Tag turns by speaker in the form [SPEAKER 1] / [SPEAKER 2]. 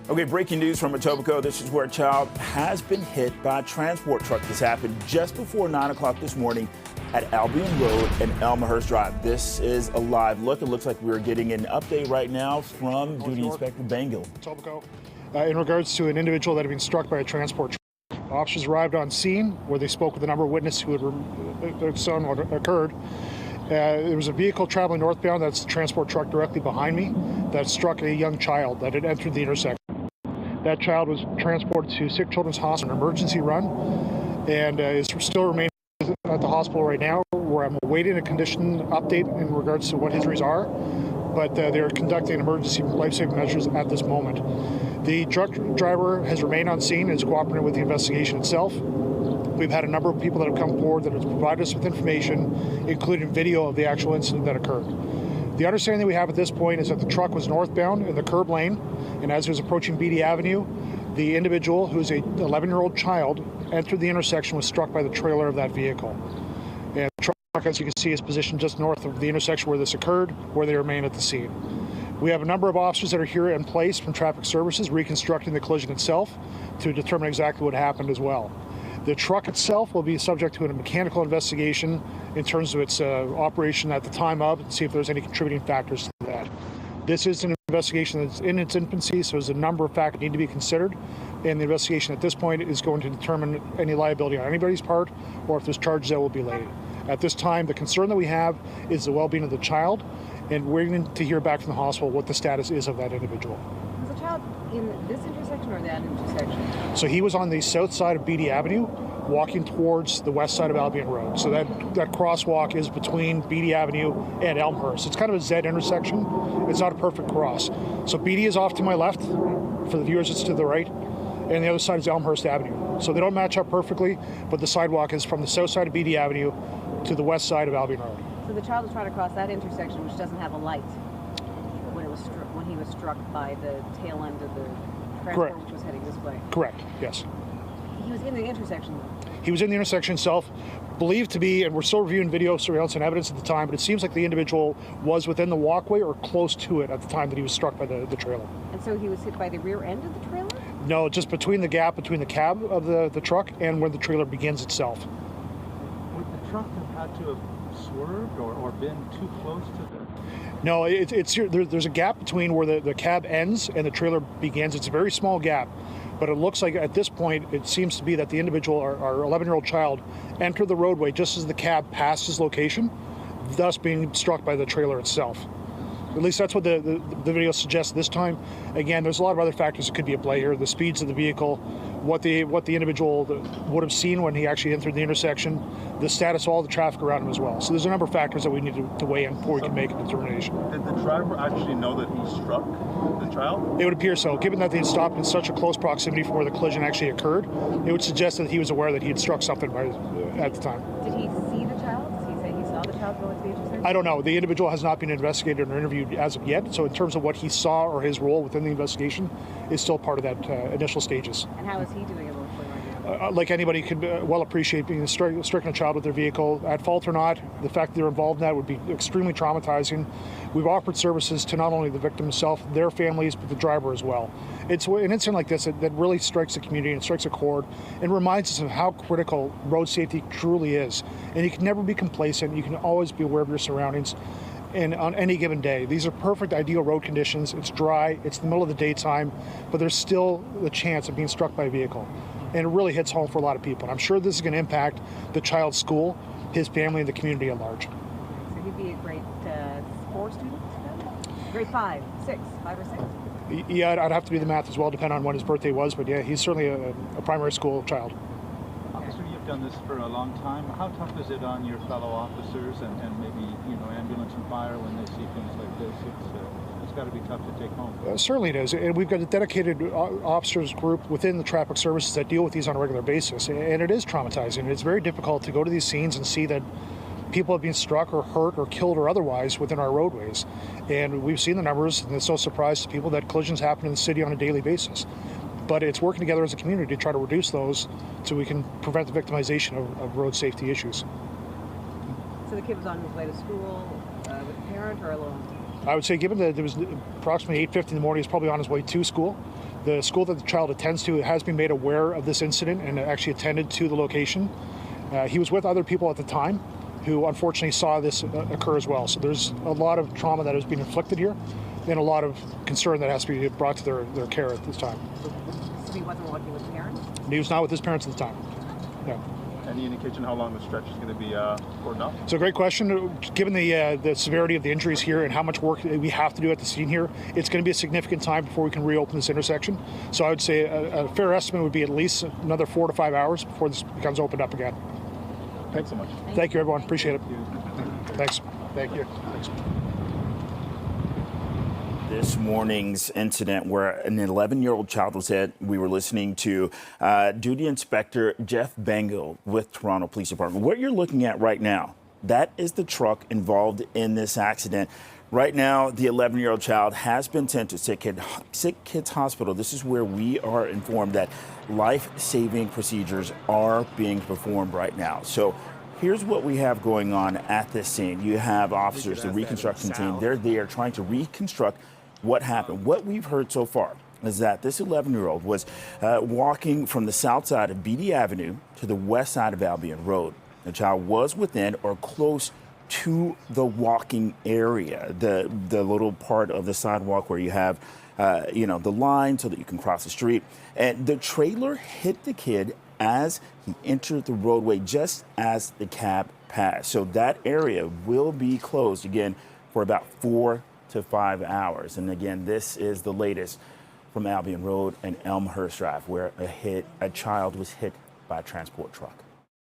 [SPEAKER 1] Okay, breaking news from Etobicoke. This is where a child has been hit by a transport truck. This happened just before 9 o'clock this morning at Albion Road and Elmhurst Drive. This is a live look. It looks like we're getting an update right now from Duty Inspector Bangild.
[SPEAKER 2] Etobicoke, in regards to an individual that had been struck by a transport truck. Officers arrived on scene where they spoke with a number of witnesses who had seen what occurred. There was a vehicle traveling northbound, that's the transport truck directly behind me, that struck a young child that had entered the intersection. That child was transported to Sick Children's Hospital, an emergency run, and is still remaining at the hospital right now, where I'm awaiting a condition update in regards to what his injuries are, but they're conducting emergency life-saving measures at this moment. The truck driver has remained on scene and is cooperating with the investigation itself. We've had a number of people that have come forward that have provided us with information, including video of the actual incident that occurred. The understanding that we have at this point is that the truck was northbound in the curb lane, and as it was approaching Beattie Avenue, the individual, who's an 11-year-old child, entered the intersection, was struck by the trailer of that vehicle. And the truck, as you can see, is positioned just north of the intersection where this occurred, where they remain at the scene. We have a number of officers that are here in place from traffic services reconstructing the collision itself to determine exactly what happened as well. The truck itself will be subject to a mechanical investigation in terms of its operation at the time of, and see if there's any contributing factors to that. This is an investigation that's in its infancy, so there's a number of factors that need to be considered, and the investigation at this point is going to determine any liability on anybody's part, or if there's charges that will be laid. At this time, the concern that we have is the well-being of the child, and we're going to hear back from the hospital what the status is of that individual.
[SPEAKER 3] Was the child in this intersection or that intersection?
[SPEAKER 2] So he was on the south side of Beattie Avenue, walking towards the west side of Albion Road. So that crosswalk is between Beattie Avenue and Elmhurst. It's kind of a Z intersection. It's not a perfect cross. So Beattie is off to my left. For the viewers, it's to the right. And the other side is Elmhurst Avenue. So they don't match up perfectly, but the sidewalk is from the south side of Beattie Avenue to the west side of Albion Road.
[SPEAKER 3] So the child was trying to cross that intersection, which doesn't have a light, when he was struck by the tail end of the transport, which was heading this way.
[SPEAKER 2] Correct, yes.
[SPEAKER 3] He was in the intersection, though.
[SPEAKER 2] He was in the intersection itself, believed to be, and we're still reviewing video surveillance and evidence at the time, but it seems like the individual was within the walkway or close to it at the time that he was struck by the trailer.
[SPEAKER 3] And so he was hit by the rear end of the trailer?
[SPEAKER 2] No, just between the gap between the cab of the truck and where the trailer begins itself.
[SPEAKER 4] Would the truck have had to have swerved or been too close to the...
[SPEAKER 2] No, there's a gap between where the cab ends and the trailer begins. It's a very small gap. But it looks like at this point, it seems to be that the individual, our 11-year-old child, entered the roadway just as the cab passed his location, thus being struck by the trailer itself. At least that's what the video suggests this time. Again, there's a lot of other factors that could be at play here. The speeds of the vehicle, what the individual would have seen when he actually entered the intersection, the status of all the traffic around him as well. So there's a number of factors that we need to weigh in before we can make a determination.
[SPEAKER 4] Did the driver actually know that he struck the child?
[SPEAKER 2] It would appear so. Given that they had stopped in such a close proximity from where the collision actually occurred, it would suggest that he was aware that he had struck something at the time.
[SPEAKER 3] Did he see the child? Does he say he saw the child go into the intersection?
[SPEAKER 2] I don't know. The individual has not been investigated or interviewed as of yet. So in terms of what he saw or his role within the investigation is still part of that initial stages.
[SPEAKER 3] And how is he doing emotionally right now?
[SPEAKER 2] Like anybody could well appreciate being stricken a child with their vehicle, at fault or not, the fact that they're involved in that would be extremely traumatizing. We've offered services to not only the victim himself, their families, but the driver as well. It's an incident like this that really strikes the community and strikes a chord and reminds us of how critical road safety truly is. And you can never be complacent. You can always be aware of your surroundings. And on any given day, these are perfect, ideal road conditions. It's dry, it's the middle of the daytime, but there's still the chance of being struck by a vehicle. And it really hits home for a lot of people. And I'm sure this is going to impact the child's school, his family, and the community at large.
[SPEAKER 3] So he'd be a grade 4 student? Grade 5, 6, 5 or 6?
[SPEAKER 2] Yeah, I'd have to do the math as well, depending on when his birthday was. But yeah, he's certainly a primary school child.
[SPEAKER 4] Officer, you've done this for a long time. How tough is it on your fellow officers and maybe, ambulance and fire when they see things like this? It's got to be tough to take home.
[SPEAKER 2] Certainly it is. And we've got a dedicated officers group within the traffic services that deal with these on a regular basis. And it is traumatizing. It's very difficult to go to these scenes and see that people have been struck or hurt or killed or otherwise within our roadways. And we've seen the numbers, and it's no surprise to people that collisions happen in the city on a daily basis. But it's working together as a community to try to reduce those so we can prevent the victimization of road safety issues.
[SPEAKER 3] So the kid was on his way to school with a parent or alone?
[SPEAKER 2] I would say, given that it was approximately 8:50 in the morning, he's probably on his way to school. The school that the child attends to has been made aware of this incident and actually attended to the location. He was with other people at the time who unfortunately saw this occur as well. So there's a lot of trauma that has been inflicted here and a lot of concern that has to be brought to their care at this time.
[SPEAKER 3] So he wasn't working with parents?
[SPEAKER 2] He was not with his parents at the time. Yeah.
[SPEAKER 5] Any indication how long the stretch is going to be cordoned off?
[SPEAKER 2] It's a great question. Given the severity of the injuries here and how much work we have to do at the scene here, it's going to be a significant time before we can reopen this intersection. So I would say a fair estimate would be at least another 4 to 5 hours before this becomes opened up again.
[SPEAKER 5] Thanks so much.
[SPEAKER 2] Thank you, everyone. Appreciate it. Thanks. Thank you. Thanks.
[SPEAKER 1] This morning's incident where an 11-year-old child was hit, we were listening to Duty Inspector Jeff Bangild with Toronto Police Department. What you're looking at right now, that is the truck involved in this accident. Right now, the 11-year-old child has been sent to Sick Kids Hospital. This is where we are informed that life-saving procedures are being performed right now. So here's what we have going on at this scene. You have officers, the reconstruction team. They're there trying to reconstruct what happened. What we've heard so far is that this 11-year-old was walking from the south side of Beattie Avenue to the west side of Albion Road. The child was within or close to the walking area, the little part of the sidewalk where you have, the line so that you can cross the street. And the trailer hit the kid as he entered the roadway just as the cab passed. So that area will be closed again for about 4 to 5 hours. And again, this is the latest from Albion Road and Elmhurst Drive, where a child was hit by a transport truck.